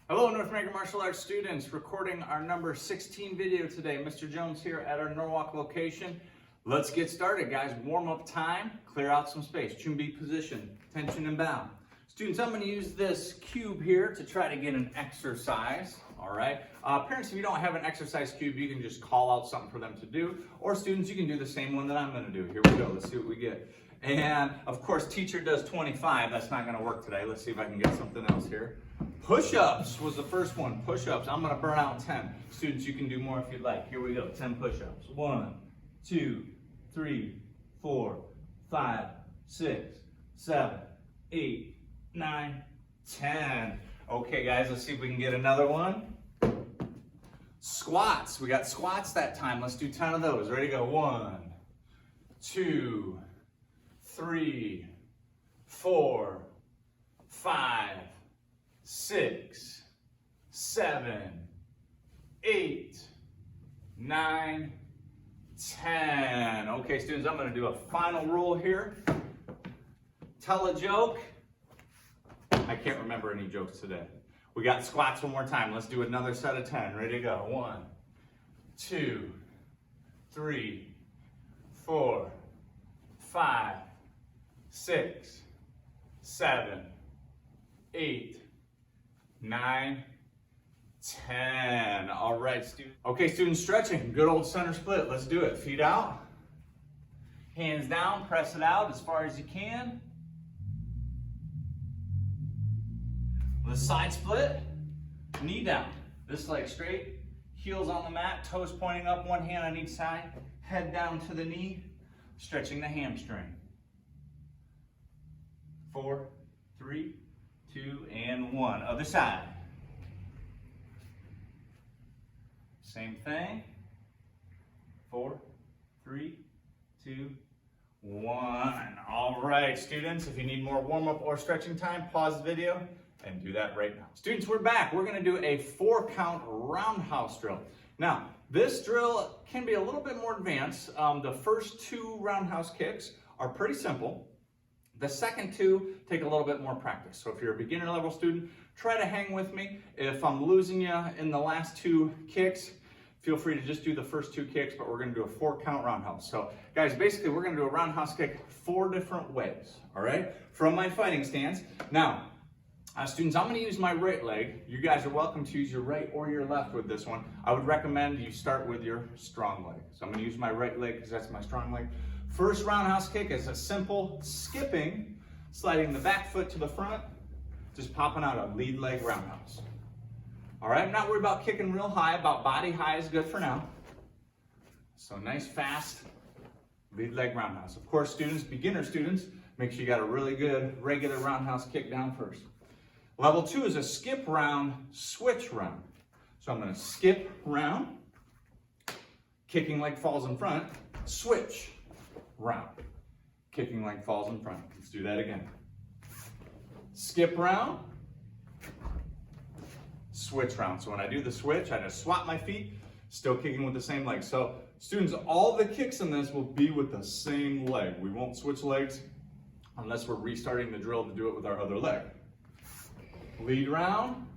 Hello, North American Martial Arts students, recording our number 16 video today. Mr. Jones here at our Norwalk location. Let's get started, guys. Warm up time, clear out some space. Chumbi position, tension and bound. Students, I'm going to use this cube here to try to get an exercise. All right. Parents, if you don't have an exercise cube, you can just call out something for them to do. Or students, you can do the same one that I'm going to do. Here we go. Let's see what we get. And of course, teacher does 25. That's not going to work today. Let's see if I can get something else here. Push-ups was the first one. Push-ups. I'm going to burn out 10. Students, you can do more if you'd like. Here we go. 10 push-ups. 1, 2, 3, 4, 5, 6, 7, 8, 9, 10. Okay, guys, let's see if we can get another one. Squats. We got squats that time. Let's do 10 of those. Ready to go. 1, 2, 3, 4, 5, 6, 7, 8, 9, 10. Okay, students, I'm going to do a final rule here. Tell a joke. I can't remember any jokes today. We got squats one more time. Let's do another set of 10. Ready to go. 1, 2, 3, 4, 5, 6, 7, 8, 9, 10. All right, students. Okay, students, stretching. Good old center split. Let's do it. Feet out. Hands down. Press it out as far as you can. The side split. Knee down. This leg straight. Heels on the mat. Toes pointing up. One hand on each side. Head down to the knee. Stretching the hamstring. 4, 3, 2, and 1. Other side. Same thing. 4, 3, 2, 1. All right, students, if you need more warm-up or stretching time, pause the video and do that right now. Students, we're back. We're going to do a 4-count roundhouse drill. Now, this drill can be a little bit more advanced. The first 2 roundhouse kicks are pretty simple. The second 2 take a little bit more practice. So if you're a beginner level student, try to hang with me. If I'm losing you in the last 2 kicks, feel free to just do the first 2 kicks, but we're going to do a 4-count roundhouse. So guys, basically we're going to do a roundhouse kick 4 different ways, all right? From my fighting stance. Now, students, I'm going to use my right leg. You guys are welcome to use your right or your left with this one. I would recommend you start with your strong leg. So I'm going to use my right leg because that's my strong leg. First roundhouse kick is a simple skipping, sliding the back foot to the front, just popping out a lead leg roundhouse. All right, I'm not worried about kicking real high, about body high is good for now. So nice, fast lead leg roundhouse. Of course, students, beginner students, make sure you got a really good regular roundhouse kick down first. Level 2 is a skip round, switch round. So I'm going to skip round, kicking leg falls in front, switch round, kicking leg falls in front. Let's do that again. Skip round, switch round. So when I do the switch, I just swap my feet, still kicking with the same leg. So students, all the kicks in this will be with the same leg. We won't switch legs unless we're restarting the drill to do it with our other leg. Lead round,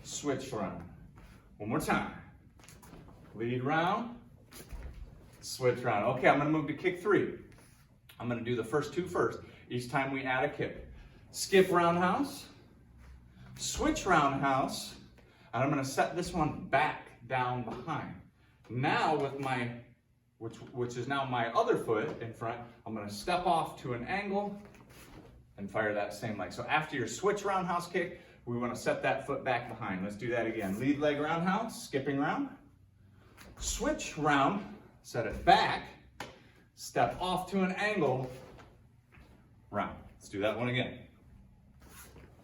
switch round. One more time. Lead round, switch round. Okay, I'm going to move to kick 3. I'm going to do the first 2 first. Each time we add a kick. Skip roundhouse, switch roundhouse, and I'm going to set this one back down behind. Now with my, which is now my other foot in front, I'm going to step off to an angle and fire that same leg. So after your switch roundhouse kick, we want to set that foot back behind. Let's do that again. Lead leg roundhouse, skipping round, switch round, set it back, step off to an angle, round. Let's do that one again.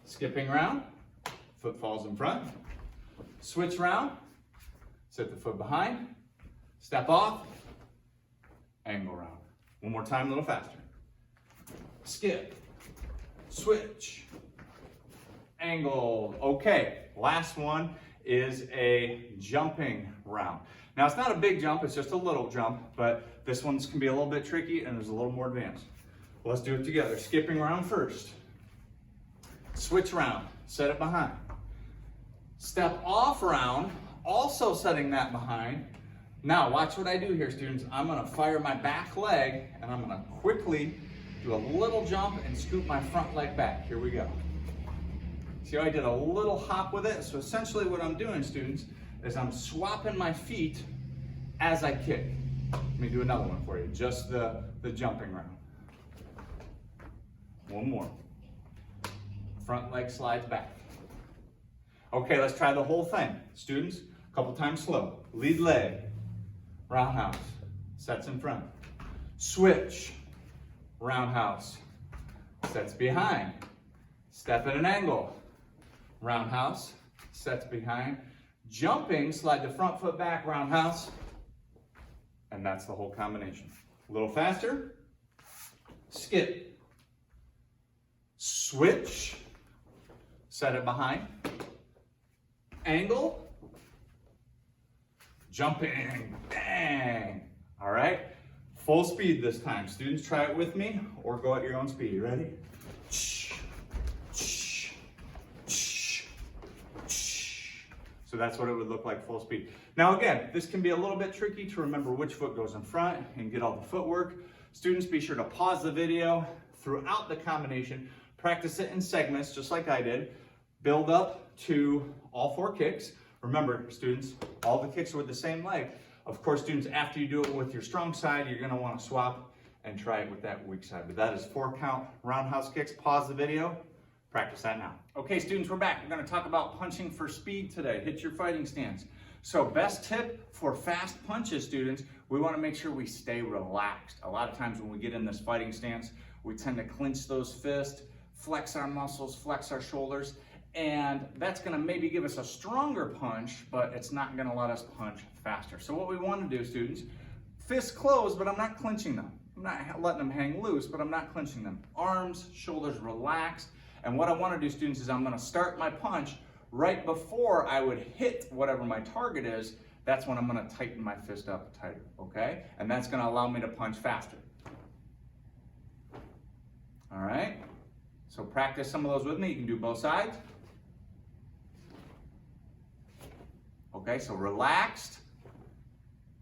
Skipping round, foot falls in front, switch round, set the foot behind, step off, angle round. One more time, a little faster. Skip, switch, angle. Okay, last one is a jumping round. Now it's not a big jump, it's just a little jump, but this one's can be a little bit tricky and there's a little more advanced. Well, let's do it together. Skipping round first. Switch round, set it behind. Step off round, also setting that behind. Now watch what I do here, students. I'm gonna fire my back leg and I'm gonna quickly do a little jump and scoop my front leg back. Here we go. See how I did a little hop with it? So essentially what I'm doing, students, is I'm swapping my feet as I kick. Let me do another one for you, just the jumping round. One more. Front leg slides back. Okay, let's try the whole thing. Students, a couple times slow. Lead leg, roundhouse, sets in front. Switch, roundhouse, sets behind. Step at an angle, roundhouse, sets behind. Jumping, slide the front foot back, roundhouse, and that's the whole combination. A little faster, skip, switch, set it behind, angle, jumping, bang. All right, full speed this time. Students, try it with me or go at your own speed. You ready? So that's what it would look like full speed. Now again, this can be a little bit tricky to remember which foot goes in front and get all the footwork. Students, be sure to pause the video throughout the combination, practice it in segments just like I did, build up to all 4 kicks. Remember, students, all the kicks are with the same leg. Of course, students, after you do it with your strong side, you're gonna wanna swap and try it with that weak side. But that is 4 count roundhouse kicks. Pause the video. Practice that now. Okay, students, we're back. We're going to talk about punching for speed today. Hit your fighting stance. So best tip for fast punches, students, we want to make sure we stay relaxed. A lot of times when we get in this fighting stance, we tend to clench those fists, flex our muscles, flex our shoulders, and that's going to maybe give us a stronger punch, but it's not going to let us punch faster. So what we want to do, students, fists closed, but I'm not clenching them. I'm not letting them hang loose, but I'm not clenching them. Arms, shoulders relaxed. And what I want to do, students, is I'm going to start my punch right before I would hit whatever my target is. That's when I'm going to tighten my fist up tighter, okay? And that's going to allow me to punch faster. All right? So practice some of those with me. You can do both sides. Okay, so relaxed,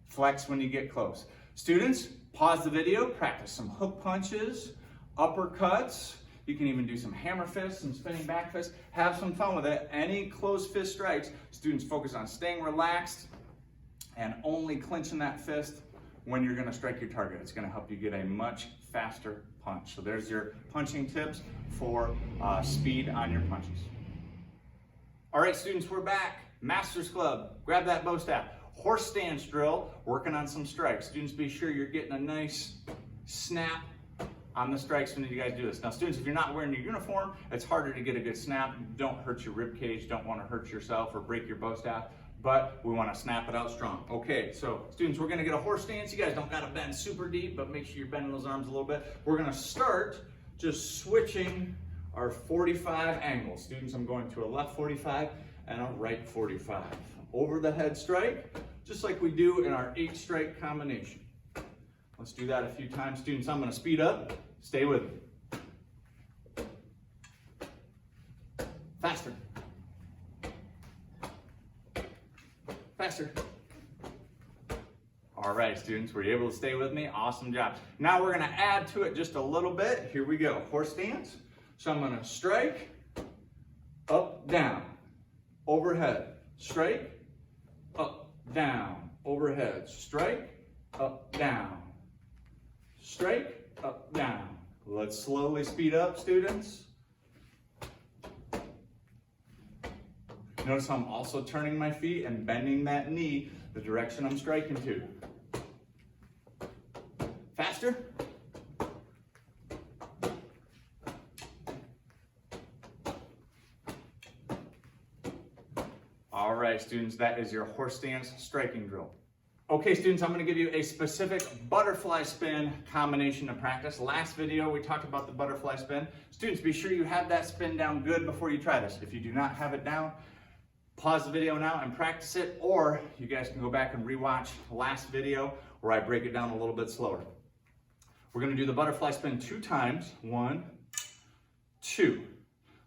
flex when you get close. Students, pause the video, practice some hook punches, uppercuts. You can even do some hammer fists, some spinning back fists. Have some fun with it. Any closed fist strikes, students focus on staying relaxed and only clenching that fist when you're going to strike your target. It's going to help you get a much faster punch. So there's your punching tips for speed on your punches. All right, students, we're back. Master's Club. Grab that bow staff. Horse stance drill, working on some strikes. Students, be sure you're getting a nice snap on the strikes when you guys do this. Now students, if you're not wearing your uniform, it's harder to get a good snap. Don't hurt your rib cage, don't want to hurt yourself or break your bow staff, but we want to snap it out strong. Okay, so students, we're going to get a horse stance. You guys don't got to bend super deep, but make sure you're bending those arms a little bit. We're going to start just switching our 45 angles. Students, I'm going to a left 45 and a right 45. Over the head strike, just like we do in our 8 strike combination. Let's do that a few times. Students, I'm going to speed up. Stay with me. Faster. Faster. All right, students, were you able to stay with me? Awesome job. Now we're going to add to it just a little bit. Here we go. Horse stance. So I'm going to strike, up, down, overhead, strike, up, down, overhead, strike, up, down. Straight, up, down. Let's slowly speed up, students. Notice how I'm also turning my feet and bending that knee the direction I'm striking to. Faster. All right, students, that is your horse stance striking drill. Okay, students, I'm going to give you a specific butterfly spin combination to practice. Last video, we talked about the butterfly spin. Students, be sure you have that spin down good before you try this. If you do not have it down, pause the video now and practice it, or you guys can go back and rewatch last video where I break it down a little bit slower. We're going to do the butterfly spin 2 times. 1, 2.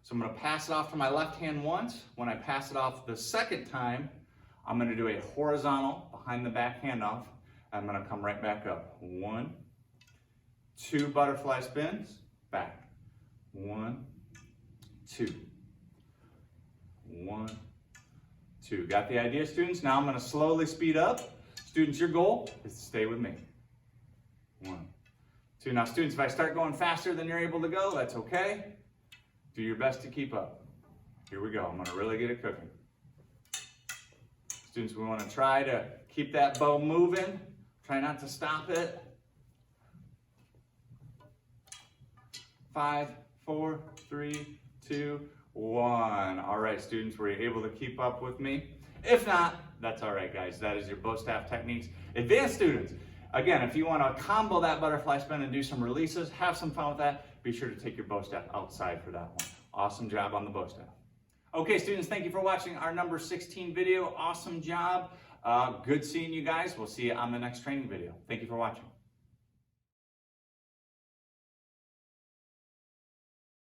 So I'm going to pass it off to my left hand once. When I pass it off the second time, I'm going to do a horizontal behind the back handoff. I'm going to come right back up. 1, 2 butterfly spins, back. 1, 2. 1, 2. Got the idea, students? Now I'm going to slowly speed up. Students, your goal is to stay with me. 1, 2. Now, students, if I start going faster than you're able to go, that's okay. Do your best to keep up. Here we go. I'm going to really get it cooking. Students, we want to try to keep that bow moving. Try not to stop it. 5, 4, 3, 2, 1. All right, students, were you able to keep up with me? If not, that's all right, guys. That is your bow staff techniques. Advanced students, again, if you want to combo that butterfly spin and do some releases, have some fun with that, be sure to take your bow staff outside for that one. Awesome job on the bow staff. Okay, students, thank you for watching our number 16 video. Awesome job. Good seeing you guys. We'll see you on the next training video. Thank you for watching.